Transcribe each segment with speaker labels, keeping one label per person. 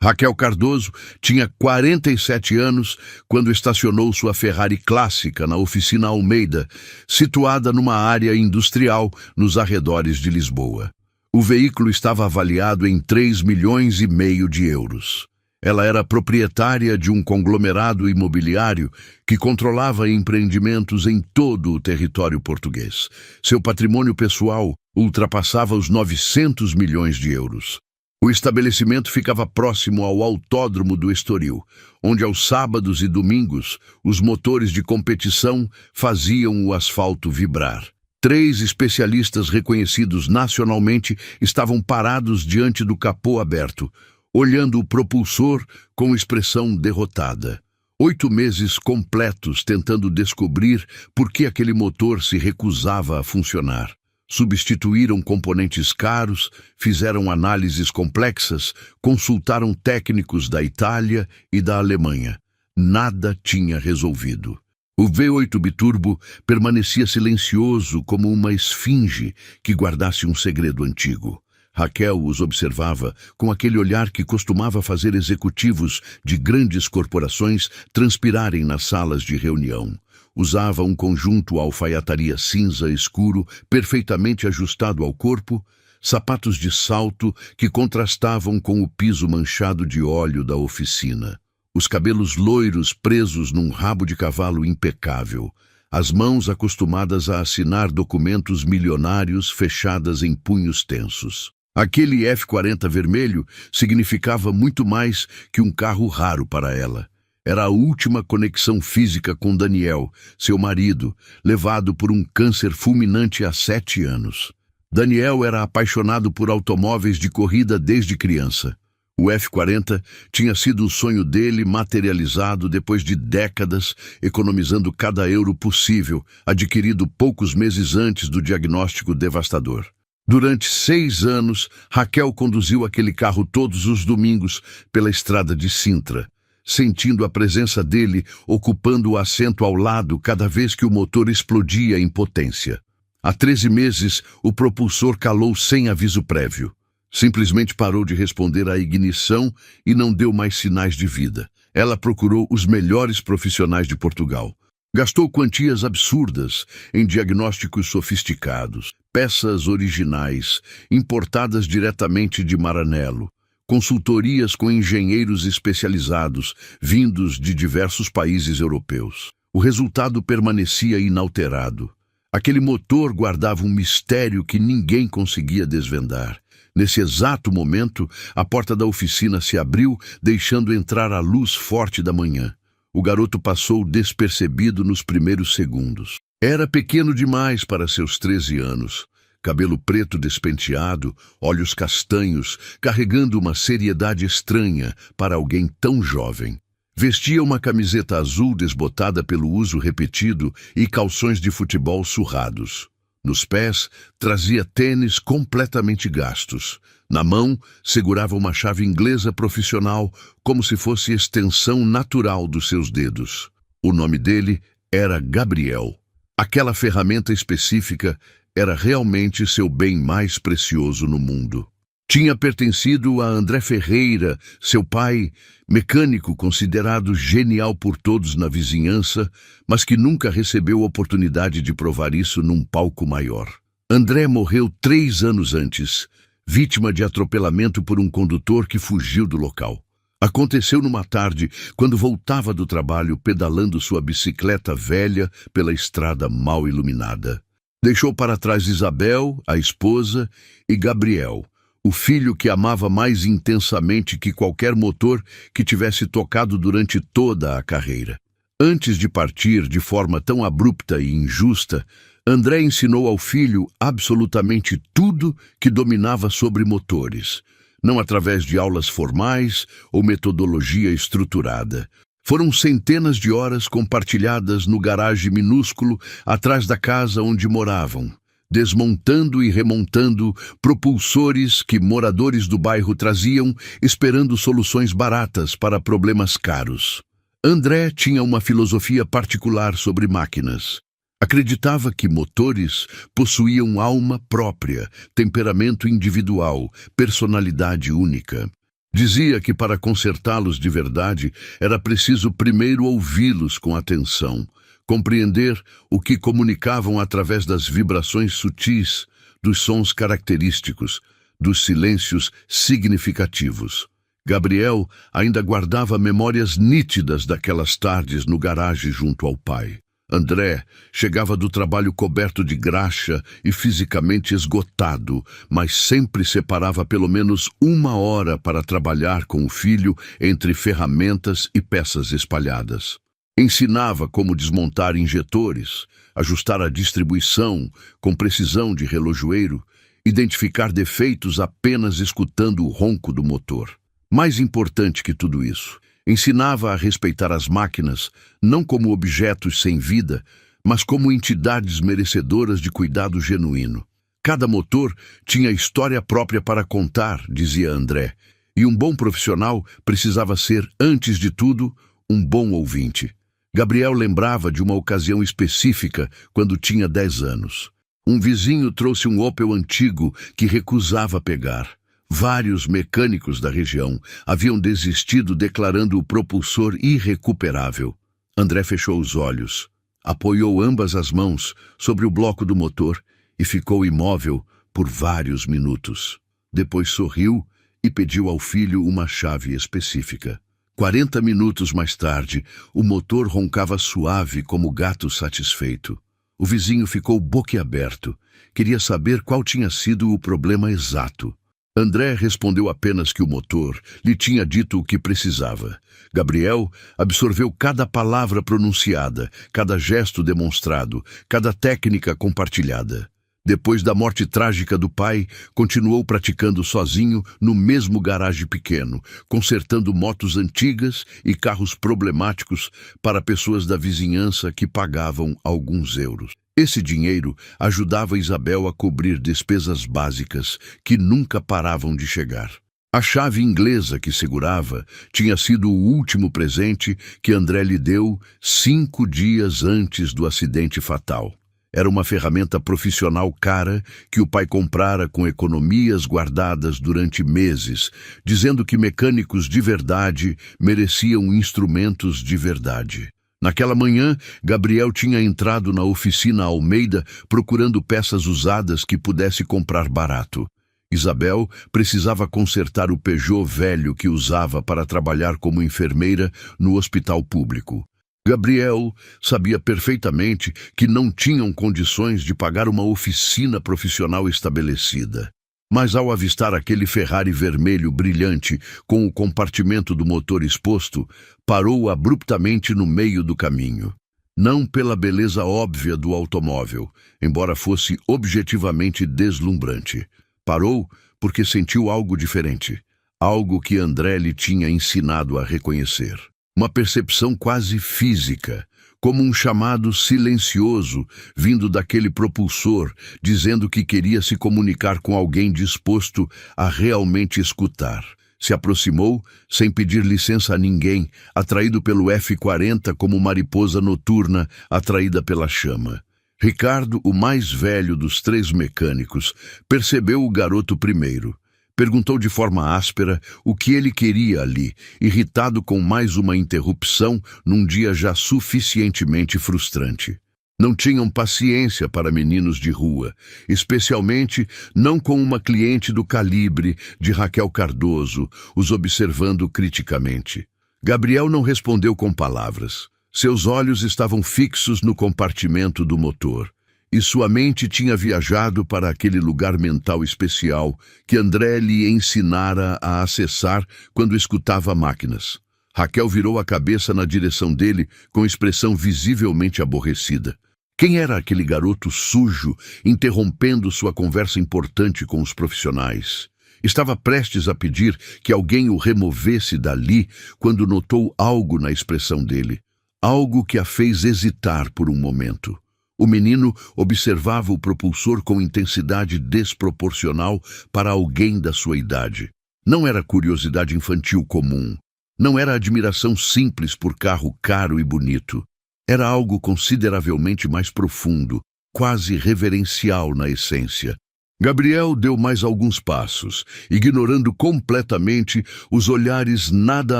Speaker 1: Raquel Cardoso tinha 47 anos quando estacionou sua Ferrari clássica na oficina Almeida, situada numa área industrial nos arredores de Lisboa. O veículo estava avaliado em 3,5 milhões de euros. Ela era proprietária de um conglomerado imobiliário que controlava empreendimentos em todo o território português. Seu patrimônio pessoal ultrapassava os 900 milhões de euros. O estabelecimento ficava próximo ao Autódromo do Estoril, onde aos sábados e domingos os motores de competição faziam o asfalto vibrar. 3 especialistas reconhecidos nacionalmente estavam parados diante do capô aberto, olhando o propulsor com expressão derrotada. 8 meses completos tentando descobrir por que aquele motor se recusava a funcionar. Substituíram componentes caros, fizeram análises complexas, consultaram técnicos da Itália e da Alemanha. Nada tinha resolvido. O V8 biturbo permanecia silencioso como uma esfinge que guardasse um segredo antigo. Raquel os observava com aquele olhar que costumava fazer executivos de grandes corporações transpirarem nas salas de reunião. Usava um conjunto alfaiataria cinza escuro, perfeitamente ajustado ao corpo, sapatos de salto que contrastavam com o piso manchado de óleo da oficina. Os cabelos loiros presos num rabo de cavalo impecável. As mãos acostumadas a assinar documentos milionários fechadas em punhos tensos. Aquele F40 vermelho significava muito mais que um carro raro para ela. Era a última conexão física com Daniel, seu marido, levado por um câncer fulminante há 7 anos. Daniel era apaixonado por automóveis de corrida desde criança. O F40 tinha sido o sonho dele materializado depois de décadas, economizando cada euro possível, adquirido poucos meses antes do diagnóstico devastador. Durante 6 anos, Raquel conduziu aquele carro todos os domingos pela estrada de Sintra, sentindo a presença dele ocupando o assento ao lado cada vez que o motor explodia em potência. Há 13 meses, o propulsor calou sem aviso prévio. Simplesmente parou de responder à ignição e não deu mais sinais de vida. Ela procurou os melhores profissionais de Portugal. Gastou quantias absurdas em diagnósticos sofisticados, peças originais, importadas diretamente de Maranello, consultorias com engenheiros especializados, vindos de diversos países europeus. O resultado permanecia inalterado. Aquele motor guardava um mistério que ninguém conseguia desvendar. Nesse exato momento, a porta da oficina se abriu, deixando entrar a luz forte da manhã. O garoto passou despercebido nos primeiros segundos. Era pequeno demais para seus 13 anos. Cabelo preto despenteado, olhos castanhos, carregando uma seriedade estranha para alguém tão jovem. Vestia uma camiseta azul desbotada pelo uso repetido e calções de futebol surrados. Nos pés, trazia tênis completamente gastos. Na mão, segurava uma chave inglesa profissional como se fosse extensão natural dos seus dedos. O nome dele era Gabriel. Aquela ferramenta específica era realmente seu bem mais precioso no mundo. Tinha pertencido a André Ferreira, seu pai, mecânico considerado genial por todos na vizinhança, mas que nunca recebeu oportunidade de provar isso num palco maior. André morreu 3 anos antes, vítima de atropelamento por um condutor que fugiu do local. Aconteceu numa tarde, quando voltava do trabalho pedalando sua bicicleta velha pela estrada mal iluminada. Deixou para trás Isabel, a esposa, e Gabriel, o filho que amava mais intensamente que qualquer motor que tivesse tocado durante toda a carreira. Antes de partir de forma tão abrupta e injusta, André ensinou ao filho absolutamente tudo que dominava sobre motores, não através de aulas formais ou metodologia estruturada. Foram centenas de horas compartilhadas no garagem minúsculo atrás da casa onde moravam, desmontando e remontando propulsores que moradores do bairro traziam, esperando soluções baratas para problemas caros. André tinha uma filosofia particular sobre máquinas. Acreditava que motores possuíam alma própria, temperamento individual, personalidade única. Dizia que para consertá-los de verdade era preciso primeiro ouvi-los com atenção, compreender o que comunicavam através das vibrações sutis, dos sons característicos, dos silêncios significativos. Gabriel ainda guardava memórias nítidas daquelas tardes no garagem junto ao pai. André chegava do trabalho coberto de graxa e fisicamente esgotado, mas sempre separava pelo menos 1 hora para trabalhar com o filho entre ferramentas e peças espalhadas. Ensinava como desmontar injetores, ajustar a distribuição com precisão de relojoeiro, identificar defeitos apenas escutando o ronco do motor. Mais importante que tudo isso, ensinava a respeitar as máquinas, não como objetos sem vida, mas como entidades merecedoras de cuidado genuíno. Cada motor tinha história própria para contar, dizia André, e um bom profissional precisava ser, antes de tudo, um bom ouvinte. Gabriel lembrava de uma ocasião específica quando tinha 10 anos. Um vizinho trouxe um Opel antigo que recusava pegar. Vários mecânicos da região haviam desistido declarando o propulsor irrecuperável. André fechou os olhos, apoiou ambas as mãos sobre o bloco do motor e ficou imóvel por vários minutos. Depois sorriu e pediu ao filho uma chave específica. 40 minutos mais tarde, o motor roncava suave como gato satisfeito. O vizinho ficou boquiaberto. Queria saber qual tinha sido o problema exato. André respondeu apenas que o motor lhe tinha dito o que precisava. Gabriel absorveu cada palavra pronunciada, cada gesto demonstrado, cada técnica compartilhada. Depois da morte trágica do pai, continuou praticando sozinho no mesmo garagem pequeno, consertando motos antigas e carros problemáticos para pessoas da vizinhança que pagavam alguns euros. Esse dinheiro ajudava Isabel a cobrir despesas básicas que nunca paravam de chegar. A chave inglesa que segurava tinha sido o último presente que André lhe deu 5 dias antes do acidente fatal. Era uma ferramenta profissional cara que o pai comprara com economias guardadas durante meses, dizendo que mecânicos de verdade mereciam instrumentos de verdade. Naquela manhã, Gabriel tinha entrado na oficina Almeida procurando peças usadas que pudesse comprar barato. Isabel precisava consertar o Peugeot velho que usava para trabalhar como enfermeira no hospital público. Gabriel sabia perfeitamente que não tinham condições de pagar uma oficina profissional estabelecida. Mas ao avistar aquele Ferrari vermelho brilhante com o compartimento do motor exposto, parou abruptamente no meio do caminho. Não pela beleza óbvia do automóvel, embora fosse objetivamente deslumbrante. Parou porque sentiu algo diferente, algo que André lhe tinha ensinado a reconhecer. Uma percepção quase física, como um chamado silencioso vindo daquele propulsor, dizendo que queria se comunicar com alguém disposto a realmente escutar. Se aproximou, sem pedir licença a ninguém, atraído pelo F-40 como mariposa noturna atraída pela chama. Ricardo, o mais velho dos 3 mecânicos, percebeu o garoto primeiro. Perguntou de forma áspera o que ele queria ali, irritado com mais uma interrupção num dia já suficientemente frustrante. Não tinham paciência para meninos de rua, especialmente não com uma cliente do calibre de Raquel Cardoso, os observando criticamente. Gabriel não respondeu com palavras. Seus olhos estavam fixos no compartimento do motor. E sua mente tinha viajado para aquele lugar mental especial que André lhe ensinara a acessar quando escutava máquinas. Raquel virou a cabeça na direção dele com expressão visivelmente aborrecida. Quem era aquele garoto sujo, interrompendo sua conversa importante com os profissionais? Estava prestes a pedir que alguém o removesse dali quando notou algo na expressão dele. Algo que a fez hesitar por um momento. O menino observava o propulsor com intensidade desproporcional para alguém da sua idade. Não era curiosidade infantil comum. Não era admiração simples por carro caro e bonito. Era algo consideravelmente mais profundo, quase reverencial na essência. Gabriel deu mais alguns passos, ignorando completamente os olhares nada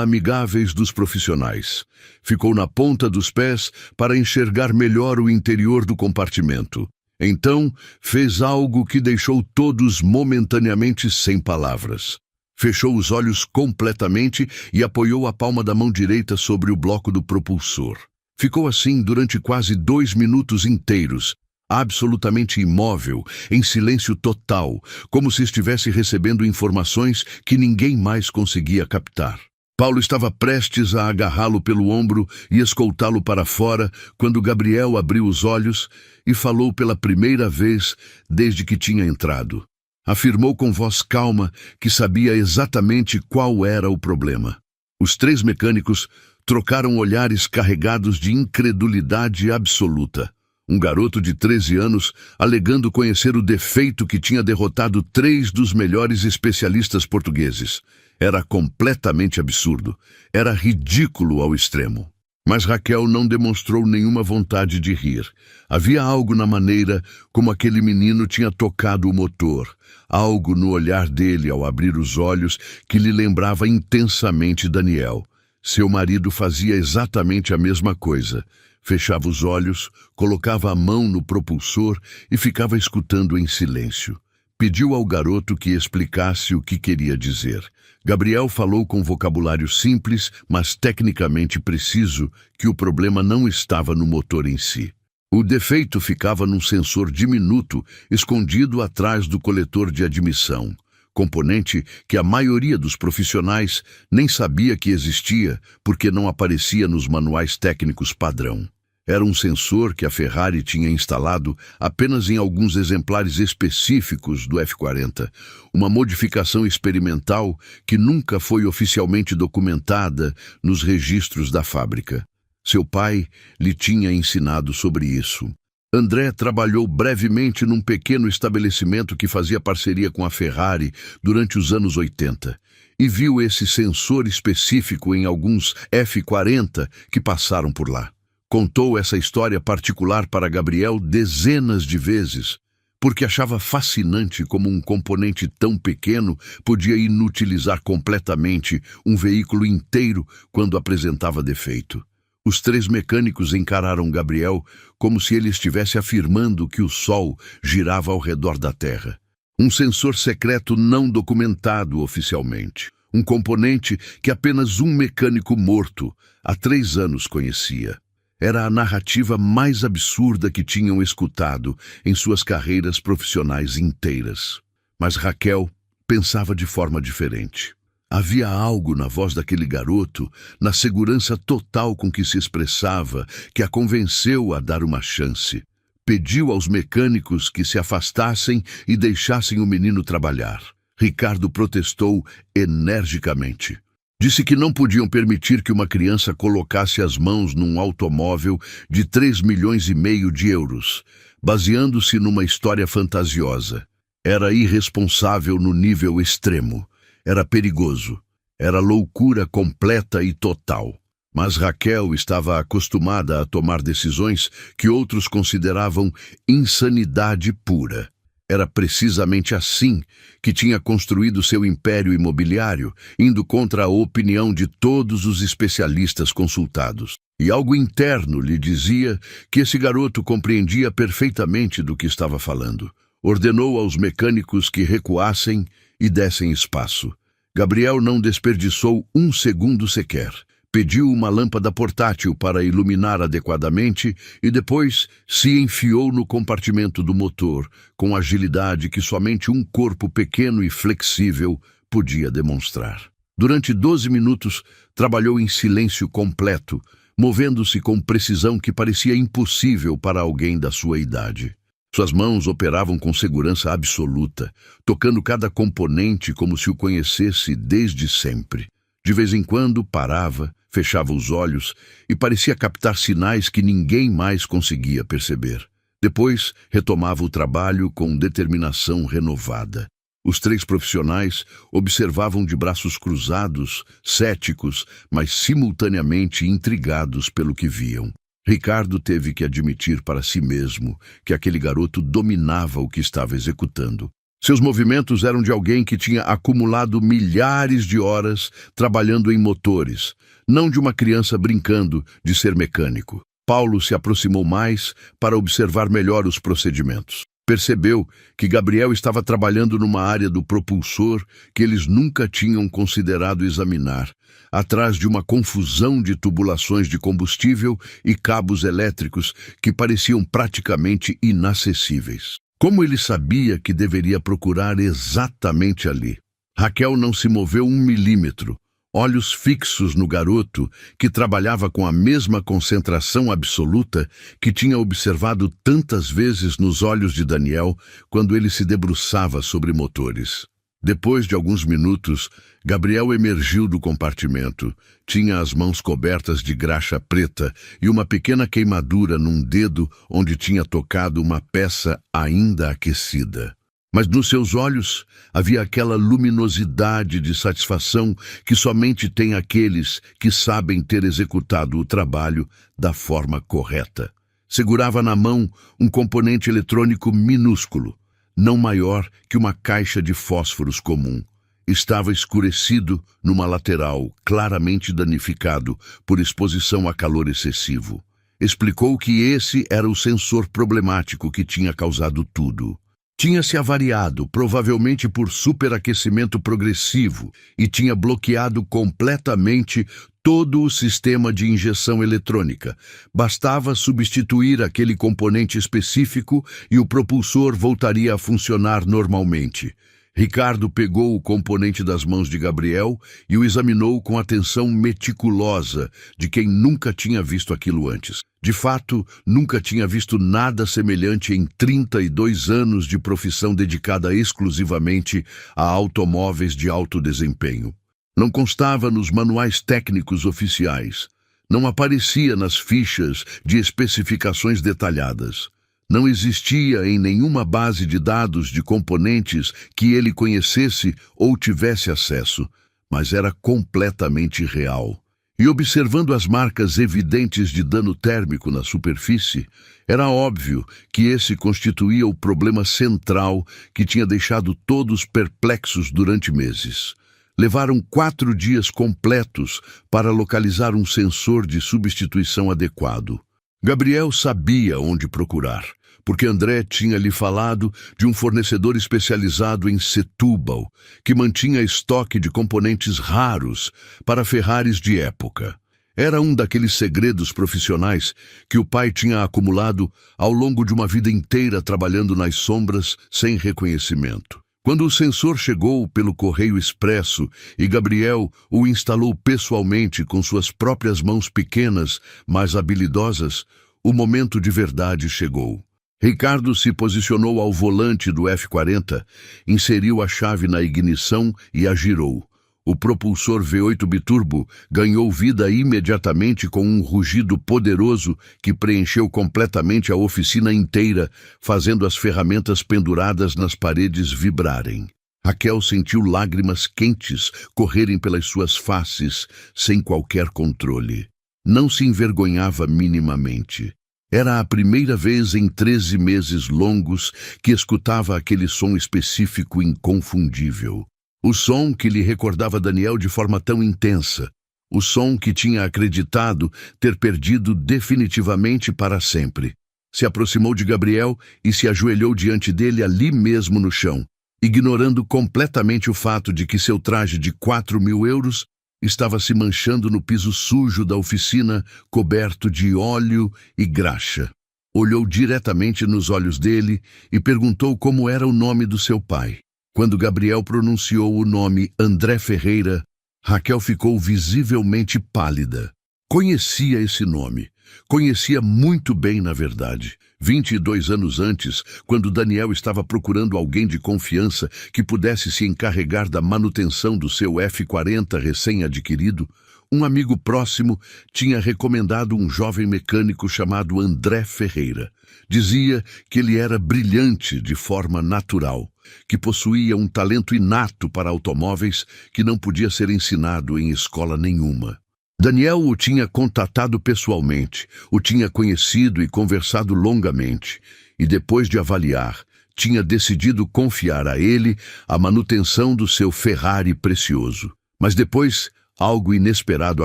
Speaker 1: amigáveis dos profissionais. Ficou na ponta dos pés para enxergar melhor o interior do compartimento. Então, fez algo que deixou todos momentaneamente sem palavras. Fechou os olhos completamente e apoiou a palma da mão direita sobre o bloco do propulsor. Ficou assim durante quase 2 minutos inteiros, absolutamente imóvel, em silêncio total, como se estivesse recebendo informações que ninguém mais conseguia captar. Paulo estava prestes a agarrá-lo pelo ombro e escoltá-lo para fora quando Gabriel abriu os olhos e falou pela primeira vez desde que tinha entrado. Afirmou com voz calma que sabia exatamente qual era o problema. Os 3 mecânicos trocaram olhares carregados de incredulidade absoluta. Um garoto de 13 anos alegando conhecer o defeito que tinha derrotado 3 dos melhores especialistas portugueses. Era completamente absurdo. Era ridículo ao extremo. Mas Raquel não demonstrou nenhuma vontade de rir. Havia algo na maneira como aquele menino tinha tocado o motor, algo no olhar dele ao abrir os olhos que lhe lembrava intensamente Daniel. Seu marido fazia exatamente a mesma coisa. Fechava os olhos, colocava a mão no propulsor e ficava escutando em silêncio. Pediu ao garoto que explicasse o que queria dizer. Gabriel falou com vocabulário simples, mas tecnicamente preciso, que o problema não estava no motor em si. O defeito ficava num sensor diminuto, escondido atrás do coletor de admissão, componente que a maioria dos profissionais nem sabia que existia porque não aparecia nos manuais técnicos padrão. Era um sensor que a Ferrari tinha instalado apenas em alguns exemplares específicos do F40, uma modificação experimental que nunca foi oficialmente documentada nos registros da fábrica. Seu pai lhe tinha ensinado sobre isso. André trabalhou brevemente num pequeno estabelecimento que fazia parceria com a Ferrari durante os anos 80 e viu esse sensor específico em alguns F40 que passaram por lá. Contou essa história particular para Gabriel dezenas de vezes, porque achava fascinante como um componente tão pequeno podia inutilizar completamente um veículo inteiro quando apresentava defeito. Os 3 mecânicos encararam Gabriel como se ele estivesse afirmando que o Sol girava ao redor da Terra. Um sensor secreto não documentado oficialmente. Um componente que apenas um mecânico morto há 3 anos conhecia. Era a narrativa mais absurda que tinham escutado em suas carreiras profissionais inteiras. Mas Raquel pensava de forma diferente. Havia algo na voz daquele garoto, na segurança total com que se expressava, que a convenceu a dar uma chance. Pediu aos mecânicos que se afastassem e deixassem o menino trabalhar. Ricardo protestou energicamente. Disse que não podiam permitir que uma criança colocasse as mãos num automóvel de 3,5 milhões de euros, baseando-se numa história fantasiosa. Era irresponsável no nível extremo. Era perigoso. Era loucura completa e total. Mas Raquel estava acostumada a tomar decisões que outros consideravam insanidade pura. Era precisamente assim que tinha construído seu império imobiliário, indo contra a opinião de todos os especialistas consultados. E algo interno lhe dizia que esse garoto compreendia perfeitamente do que estava falando. Ordenou aos mecânicos que recuassem e dessem espaço. Gabriel não desperdiçou 1 segundo sequer. Pediu uma lâmpada portátil para iluminar adequadamente e depois se enfiou no compartimento do motor, com agilidade que somente um corpo pequeno e flexível podia demonstrar. Durante 12 minutos, trabalhou em silêncio completo, movendo-se com precisão que parecia impossível para alguém da sua idade. Suas mãos operavam com segurança absoluta, tocando cada componente como se o conhecesse desde sempre. De vez em quando parava, fechava os olhos e parecia captar sinais que ninguém mais conseguia perceber. Depois, retomava o trabalho com determinação renovada. Os 3 profissionais observavam de braços cruzados, céticos, mas simultaneamente intrigados pelo que viam. Ricardo teve que admitir para si mesmo que aquele garoto dominava o que estava executando. Seus movimentos eram de alguém que tinha acumulado milhares de horas trabalhando em motores, não de uma criança brincando de ser mecânico. Paulo se aproximou mais para observar melhor os procedimentos. Percebeu que Gabriel estava trabalhando numa área do propulsor que eles nunca tinham considerado examinar, atrás de uma confusão de tubulações de combustível e cabos elétricos que pareciam praticamente inacessíveis. Como ele sabia que deveria procurar exatamente ali? Raquel não se moveu 1 milímetro, olhos fixos no garoto, que trabalhava com a mesma concentração absoluta que tinha observado tantas vezes nos olhos de Daniel quando ele se debruçava sobre motores. Depois de alguns minutos, Gabriel emergiu do compartimento. Tinha as mãos cobertas de graxa preta e uma pequena queimadura num dedo onde tinha tocado uma peça ainda aquecida. Mas nos seus olhos havia aquela luminosidade de satisfação que somente tem aqueles que sabem ter executado o trabalho da forma correta. Segurava na mão um componente eletrônico minúsculo, não maior que uma caixa de fósforos comum. Estava escurecido numa lateral, claramente danificado por exposição a calor excessivo. Explicou que esse era o sensor problemático que tinha causado tudo. Tinha se avariado, provavelmente por superaquecimento progressivo, e tinha bloqueado completamente todo o sistema de injeção eletrônica. Bastava substituir aquele componente específico e o propulsor voltaria a funcionar normalmente. Ricardo pegou o componente das mãos de Gabriel e o examinou com atenção meticulosa de quem nunca tinha visto aquilo antes. De fato, nunca tinha visto nada semelhante em 32 anos de profissão dedicada exclusivamente a automóveis de alto desempenho. Não constava nos manuais técnicos oficiais. Não aparecia nas fichas de especificações detalhadas. Não existia em nenhuma base de dados de componentes que ele conhecesse ou tivesse acesso, mas era completamente real. E observando as marcas evidentes de dano térmico na superfície, era óbvio que esse constituía o problema central que tinha deixado todos perplexos durante meses. Levaram 4 dias completos para localizar um sensor de substituição adequado. Gabriel sabia onde procurar, porque André tinha lhe falado de um fornecedor especializado em Setúbal, que mantinha estoque de componentes raros para Ferraris de época. Era um daqueles segredos profissionais que o pai tinha acumulado ao longo de uma vida inteira trabalhando nas sombras sem reconhecimento. Quando o sensor chegou pelo correio expresso e Gabriel o instalou pessoalmente com suas próprias mãos pequenas, mas habilidosas, o momento de verdade chegou. Ricardo se posicionou ao volante do F40, inseriu a chave na ignição e a girou. O propulsor V8 biturbo ganhou vida imediatamente com um rugido poderoso que preencheu completamente a oficina inteira, fazendo as ferramentas penduradas nas paredes vibrarem. Raquel sentiu lágrimas quentes correrem pelas suas faces, sem qualquer controle. Não se envergonhava minimamente. Era a primeira vez em 13 meses longos que escutava aquele som específico inconfundível. O som que lhe recordava Daniel de forma tão intensa. O som que tinha acreditado ter perdido definitivamente para sempre. Se aproximou de Gabriel e se ajoelhou diante dele ali mesmo no chão, ignorando completamente o fato de que seu traje de 4.000 euros estava se manchando no piso sujo da oficina, coberto de óleo e graxa. Olhou diretamente nos olhos dele e perguntou como era o nome do seu pai. Quando Gabriel pronunciou o nome André Ferreira, Raquel ficou visivelmente pálida. Conhecia esse nome. Conhecia muito bem, na verdade. 22 anos antes, quando Daniel estava procurando alguém de confiança que pudesse se encarregar da manutenção do seu F40 recém-adquirido, um amigo próximo tinha recomendado um jovem mecânico chamado André Ferreira. Dizia que ele era brilhante de forma natural, que possuía um talento inato para automóveis que não podia ser ensinado em escola nenhuma. Daniel o tinha contatado pessoalmente, o tinha conhecido e conversado longamente, e depois de avaliar, tinha decidido confiar a ele a manutenção do seu Ferrari precioso. Mas depois, algo inesperado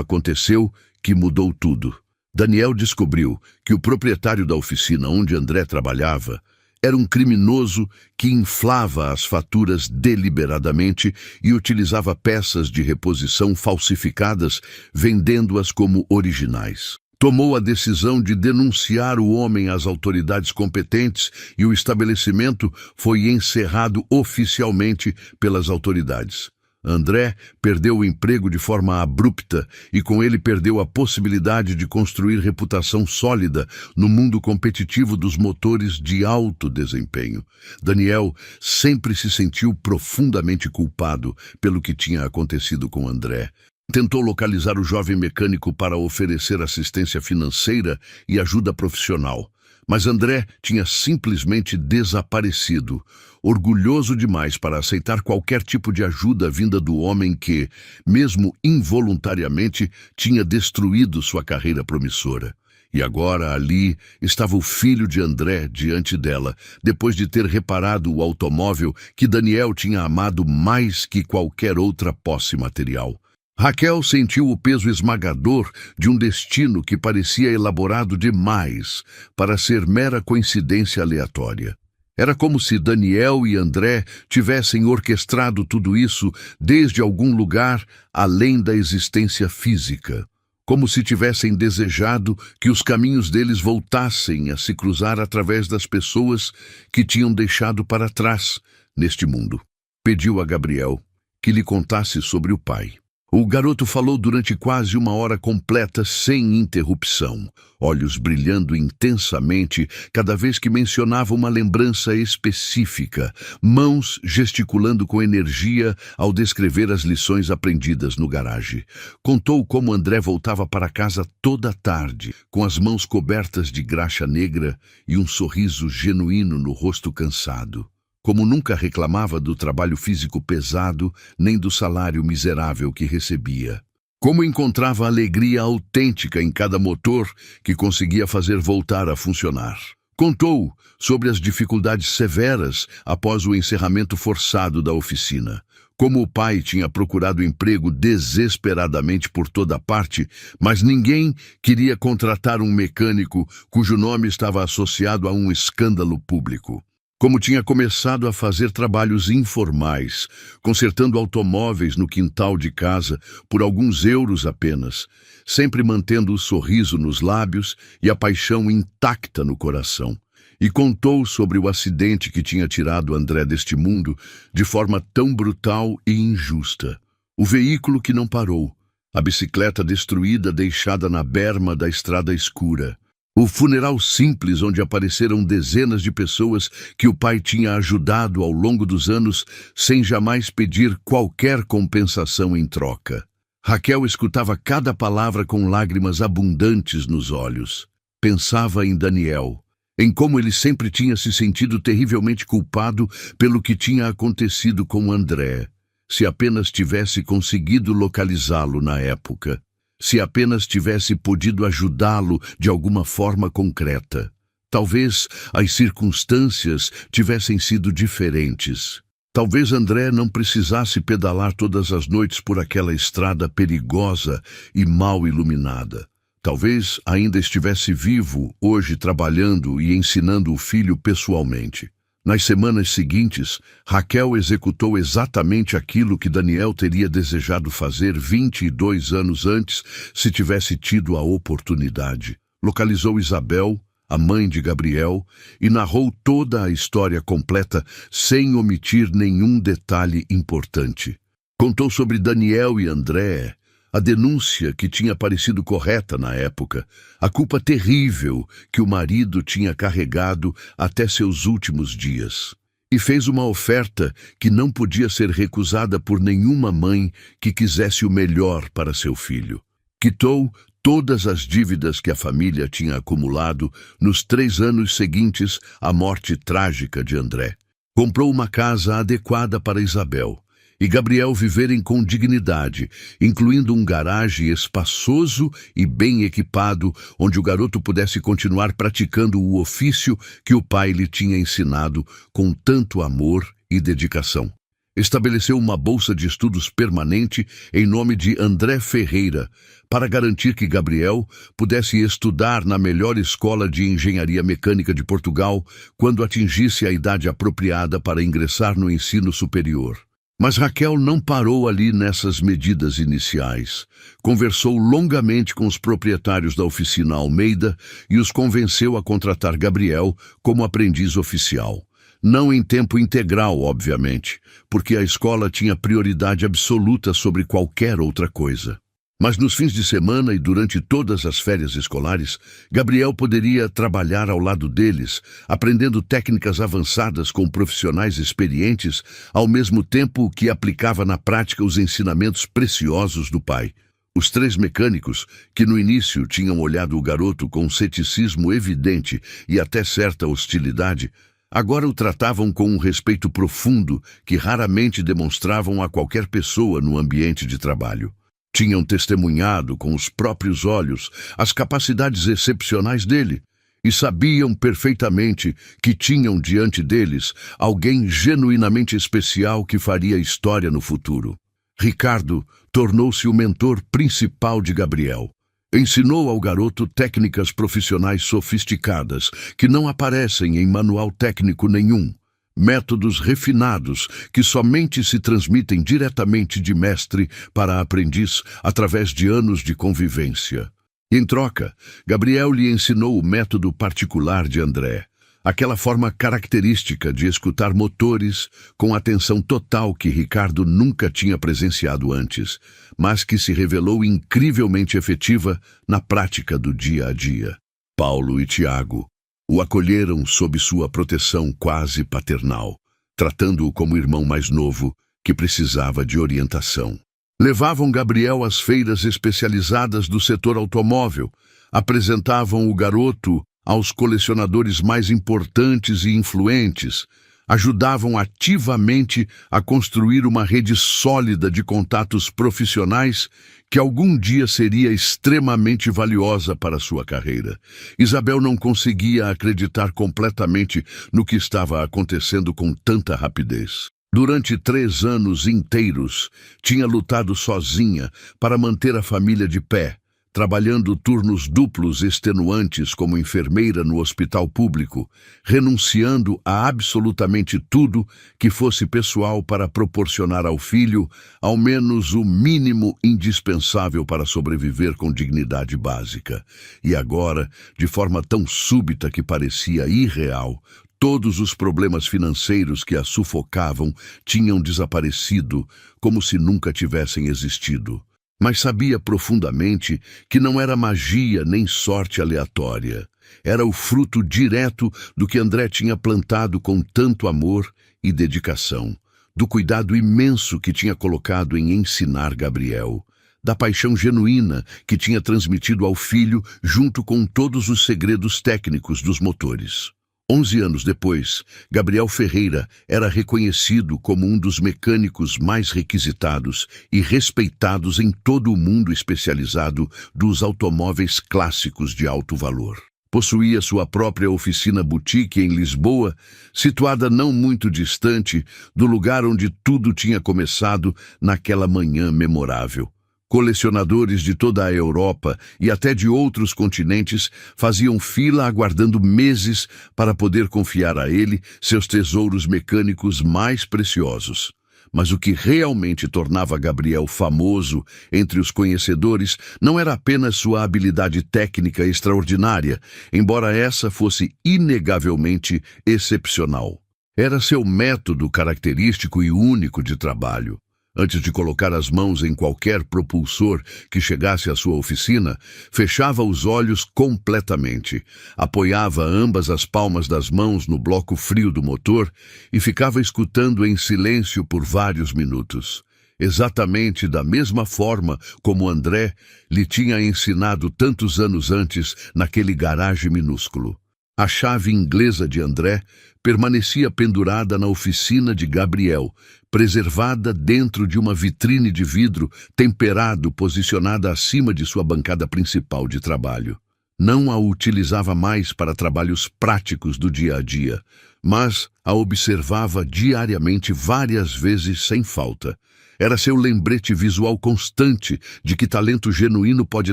Speaker 1: aconteceu que mudou tudo. Daniel descobriu que o proprietário da oficina onde André trabalhava era um criminoso que inflava as faturas deliberadamente e utilizava peças de reposição falsificadas, vendendo-as como originais. Tomou a decisão de denunciar o homem às autoridades competentes e o estabelecimento foi encerrado oficialmente pelas autoridades. André perdeu o emprego de forma abrupta e com ele perdeu a possibilidade de construir reputação sólida no mundo competitivo dos motores de alto desempenho. Daniel sempre se sentiu profundamente culpado pelo que tinha acontecido com André. Tentou localizar o jovem mecânico para oferecer assistência financeira e ajuda profissional. Mas André tinha simplesmente desaparecido, orgulhoso demais para aceitar qualquer tipo de ajuda vinda do homem que, mesmo involuntariamente, tinha destruído sua carreira promissora. E agora ali estava o filho de André diante dela, depois de ter reparado o automóvel que Daniel tinha amado mais que qualquer outra posse material. Raquel sentiu o peso esmagador de um destino que parecia elaborado demais para ser mera coincidência aleatória. Era como se Daniel e André tivessem orquestrado tudo isso desde algum lugar além da existência física. Como se tivessem desejado que os caminhos deles voltassem a se cruzar através das pessoas que tinham deixado para trás neste mundo. Pediu a Gabriel que lhe contasse sobre o pai. O garoto falou durante quase uma hora completa sem interrupção, olhos brilhando intensamente cada vez que mencionava uma lembrança específica, mãos gesticulando com energia ao descrever as lições aprendidas no garagem. Contou como André voltava para casa toda tarde, com as mãos cobertas de graxa negra e um sorriso genuíno no rosto cansado. Como nunca reclamava do trabalho físico pesado, nem do salário miserável que recebia. Como encontrava alegria autêntica em cada motor que conseguia fazer voltar a funcionar. Contou sobre as dificuldades severas após o encerramento forçado da oficina. Como o pai tinha procurado emprego desesperadamente por toda parte, mas ninguém queria contratar um mecânico cujo nome estava associado a um escândalo público. Como tinha começado a fazer trabalhos informais, consertando automóveis no quintal de casa por alguns euros apenas, sempre mantendo o sorriso nos lábios e a paixão intacta no coração. E contou sobre o acidente que tinha tirado André deste mundo de forma tão brutal e injusta. O veículo que não parou, a bicicleta destruída deixada na berma da estrada escura. O funeral simples onde apareceram dezenas de pessoas que o pai tinha ajudado ao longo dos anos sem jamais pedir qualquer compensação em troca. Raquel escutava cada palavra com lágrimas abundantes nos olhos. Pensava em Daniel, em como ele sempre tinha se sentido terrivelmente culpado pelo que tinha acontecido com André, se apenas tivesse conseguido localizá-lo na época. Se apenas tivesse podido ajudá-lo de alguma forma concreta. Talvez as circunstâncias tivessem sido diferentes. Talvez André não precisasse pedalar todas as noites por aquela estrada perigosa e mal iluminada. Talvez ainda estivesse vivo, hoje trabalhando e ensinando o filho pessoalmente. Nas semanas seguintes, Raquel executou exatamente aquilo que Daniel teria desejado fazer 22 anos antes, se tivesse tido a oportunidade. Localizou Isabel, a mãe de Gabriel, e narrou toda a história completa sem omitir nenhum detalhe importante. Contou sobre Daniel e André, a denúncia que tinha parecido correta na época, a culpa terrível que o marido tinha carregado até seus últimos dias. E fez uma oferta que não podia ser recusada por nenhuma mãe que quisesse o melhor para seu filho. Quitou todas as dívidas que a família tinha acumulado nos 3 anos seguintes à morte trágica de André. Comprou uma casa adequada para Isabel e Gabriel viverem com dignidade, incluindo um garagem espaçoso e bem equipado, onde o garoto pudesse continuar praticando o ofício que o pai lhe tinha ensinado com tanto amor e dedicação. Estabeleceu uma bolsa de estudos permanente em nome de André Ferreira, para garantir que Gabriel pudesse estudar na melhor escola de engenharia mecânica de Portugal quando atingisse a idade apropriada para ingressar no ensino superior. Mas Raquel não parou ali nessas medidas iniciais. Conversou longamente com os proprietários da oficina Almeida e os convenceu a contratar Gabriel como aprendiz oficial. Não em tempo integral, obviamente, porque a escola tinha prioridade absoluta sobre qualquer outra coisa. Mas nos fins de semana e durante todas as férias escolares, Gabriel poderia trabalhar ao lado deles, aprendendo técnicas avançadas com profissionais experientes, ao mesmo tempo que aplicava na prática os ensinamentos preciosos do pai. Os três mecânicos, que no início tinham olhado o garoto com ceticismo evidente e até certa hostilidade, agora o tratavam com um respeito profundo que raramente demonstravam a qualquer pessoa no ambiente de trabalho. Tinham testemunhado com os próprios olhos as capacidades excepcionais dele e sabiam perfeitamente que tinham diante deles alguém genuinamente especial que faria história no futuro. Ricardo tornou-se o mentor principal de Gabriel. Ensinou ao garoto técnicas profissionais sofisticadas que não aparecem em manual técnico nenhum. Métodos refinados que somente se transmitem diretamente de mestre para aprendiz através de anos de convivência. Em troca, Gabriel lhe ensinou o método particular de André, aquela forma característica de escutar motores com atenção total que Ricardo nunca tinha presenciado antes, mas que se revelou incrivelmente efetiva na prática do dia a dia. Paulo e Tiago o acolheram sob sua proteção quase paternal, tratando-o como irmão mais novo que precisava de orientação. Levavam Gabriel às feiras especializadas do setor automóvel, apresentavam o garoto aos colecionadores mais importantes e influentes, ajudavam ativamente a construir uma rede sólida de contatos profissionais que algum dia seria extremamente valiosa para sua carreira. Isabel não conseguia acreditar completamente no que estava acontecendo com tanta rapidez. Durante 3 anos inteiros, tinha lutado sozinha para manter a família de pé, trabalhando turnos duplos extenuantes como enfermeira no hospital público, renunciando a absolutamente tudo que fosse pessoal para proporcionar ao filho ao menos o mínimo indispensável para sobreviver com dignidade básica. E agora, de forma tão súbita que parecia irreal, todos os problemas financeiros que a sufocavam tinham desaparecido, como se nunca tivessem existido. Mas sabia profundamente que não era magia nem sorte aleatória. Era o fruto direto do que André tinha plantado com tanto amor e dedicação, do cuidado imenso que tinha colocado em ensinar Gabriel, da paixão genuína que tinha transmitido ao filho junto com todos os segredos técnicos dos motores. 11 anos depois, Gabriel Ferreira era reconhecido como um dos mecânicos mais requisitados e respeitados em todo o mundo especializado dos automóveis clássicos de alto valor. Possuía sua própria oficina boutique em Lisboa, situada não muito distante do lugar onde tudo tinha começado naquela manhã memorável. Colecionadores de toda a Europa e até de outros continentes faziam fila aguardando meses para poder confiar a ele seus tesouros mecânicos mais preciosos. Mas o que realmente tornava Gabriel famoso entre os conhecedores não era apenas sua habilidade técnica extraordinária, embora essa fosse inegavelmente excepcional. Era seu método característico e único de trabalho. Antes de colocar as mãos em qualquer propulsor que chegasse à sua oficina, fechava os olhos completamente, apoiava ambas as palmas das mãos no bloco frio do motor e ficava escutando em silêncio por vários minutos. Exatamente da mesma forma como André lhe tinha ensinado tantos anos antes naquele garagem minúsculo. A chave inglesa de André permanecia pendurada na oficina de Gabriel, preservada dentro de uma vitrine de vidro temperado posicionada acima de sua bancada principal de trabalho. Não a utilizava mais para trabalhos práticos do dia a dia, mas a observava diariamente várias vezes sem falta. Era seu lembrete visual constante de que talento genuíno pode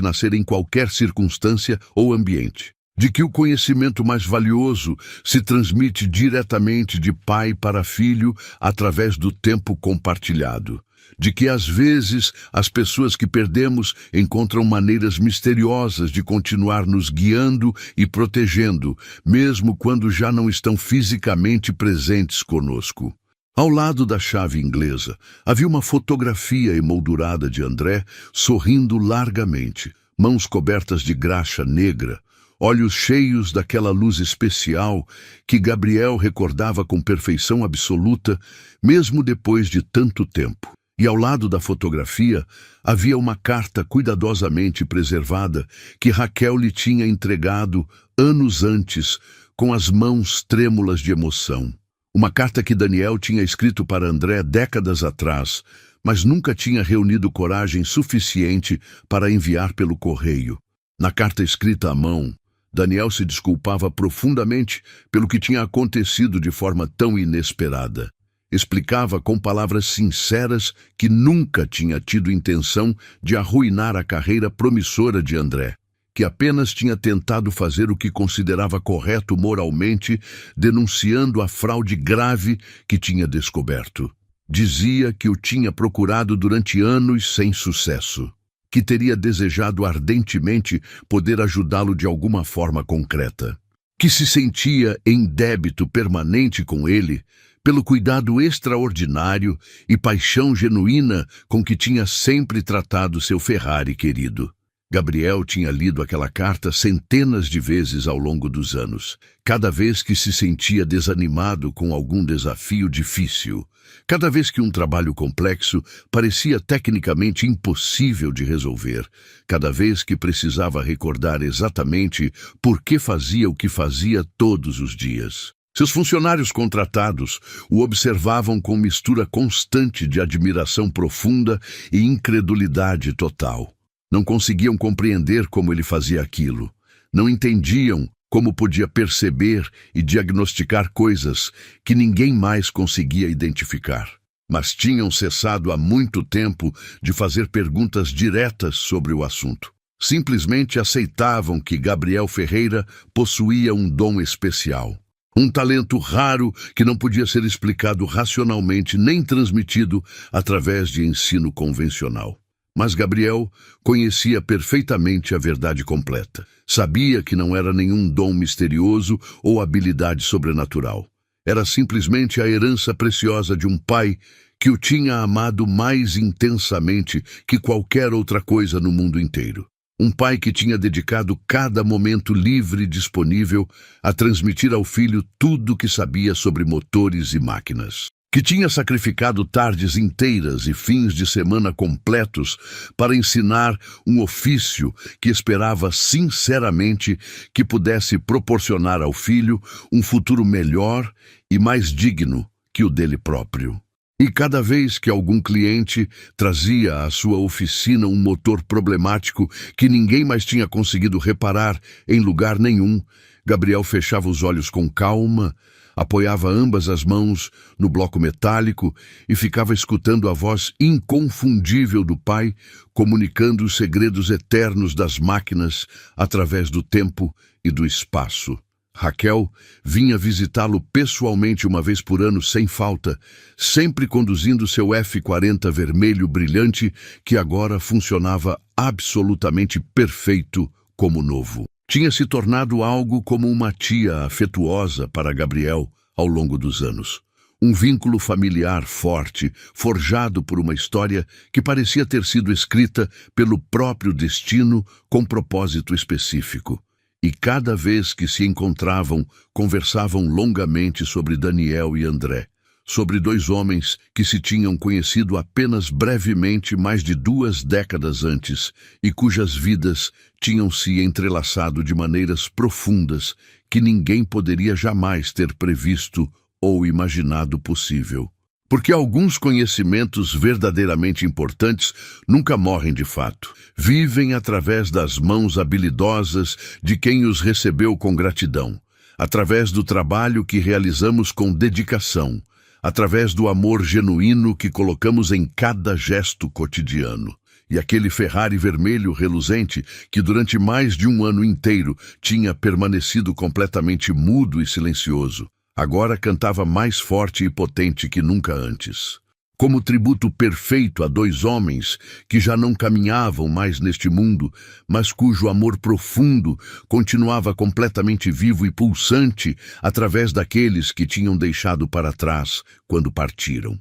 Speaker 1: nascer em qualquer circunstância ou ambiente. De que o conhecimento mais valioso se transmite diretamente de pai para filho através do tempo compartilhado. De que, às vezes, as pessoas que perdemos encontram maneiras misteriosas de continuar nos guiando e protegendo, mesmo quando já não estão fisicamente presentes conosco. Ao lado da chave inglesa, havia uma fotografia emoldurada de André sorrindo largamente, mãos cobertas de graxa negra, olhos cheios daquela luz especial que Gabriel recordava com perfeição absoluta, mesmo depois de tanto tempo. E ao lado da fotografia havia uma carta cuidadosamente preservada que Raquel lhe tinha entregado anos antes, com as mãos trêmulas de emoção. Uma carta que Daniel tinha escrito para André décadas atrás, mas nunca tinha reunido coragem suficiente para enviar pelo correio. Na carta escrita à mão, Daniel se desculpava profundamente pelo que tinha acontecido de forma tão inesperada. Explicava com palavras sinceras que nunca tinha tido intenção de arruinar a carreira promissora de André, que apenas tinha tentado fazer o que considerava correto moralmente, denunciando a fraude grave que tinha descoberto. Dizia que o tinha procurado durante anos sem sucesso, que teria desejado ardentemente poder ajudá-lo de alguma forma concreta, que se sentia em débito permanente com ele pelo cuidado extraordinário e paixão genuína com que tinha sempre tratado seu Ferrari querido. Gabriel tinha lido aquela carta centenas de vezes ao longo dos anos, cada vez que se sentia desanimado com algum desafio difícil, cada vez que um trabalho complexo parecia tecnicamente impossível de resolver, cada vez que precisava recordar exatamente por que fazia o que fazia todos os dias. Seus funcionários contratados o observavam com mistura constante de admiração profunda e incredulidade total. Não conseguiam compreender como ele fazia aquilo. Não entendiam como podia perceber e diagnosticar coisas que ninguém mais conseguia identificar. Mas tinham cessado há muito tempo de fazer perguntas diretas sobre o assunto. Simplesmente aceitavam que Gabriel Ferreira possuía um dom especial. Um talento raro que não podia ser explicado racionalmente nem transmitido através de ensino convencional. Mas Gabriel conhecia perfeitamente a verdade completa. Sabia que não era nenhum dom misterioso ou habilidade sobrenatural. Era simplesmente a herança preciosa de um pai que o tinha amado mais intensamente que qualquer outra coisa no mundo inteiro. Um pai que tinha dedicado cada momento livre disponível a transmitir ao filho tudo o que sabia sobre motores e máquinas. Que tinha sacrificado tardes inteiras e fins de semana completos para ensinar um ofício que esperava sinceramente que pudesse proporcionar ao filho um futuro melhor e mais digno que o dele próprio. E cada vez que algum cliente trazia à sua oficina um motor problemático que ninguém mais tinha conseguido reparar em lugar nenhum, Gabriel fechava os olhos com calma, apoiava ambas as mãos no bloco metálico e ficava escutando a voz inconfundível do pai, comunicando os segredos eternos das máquinas através do tempo e do espaço. Raquel vinha visitá-lo pessoalmente uma vez por ano sem falta, sempre conduzindo seu F40 vermelho brilhante que agora funcionava absolutamente perfeito como novo. Tinha se tornado algo como uma tia afetuosa para Gabriel ao longo dos anos. Um vínculo familiar forte, forjado por uma história que parecia ter sido escrita pelo próprio destino com propósito específico. E cada vez que se encontravam, conversavam longamente sobre Daniel e André, sobre dois homens que se tinham conhecido apenas brevemente mais de 2 décadas antes e cujas vidas tinham se entrelaçado de maneiras profundas que ninguém poderia jamais ter previsto ou imaginado possível. Porque alguns conhecimentos verdadeiramente importantes nunca morrem de fato. Vivem através das mãos habilidosas de quem os recebeu com gratidão, através do trabalho que realizamos com dedicação, através do amor genuíno que colocamos em cada gesto cotidiano. E aquele Ferrari vermelho reluzente que durante mais de um ano inteiro tinha permanecido completamente mudo e silencioso, agora cantava mais forte e potente que nunca antes. Como tributo perfeito a dois homens que já não caminhavam mais neste mundo, mas cujo amor profundo continuava completamente vivo e pulsante através daqueles que tinham deixado para trás quando partiram.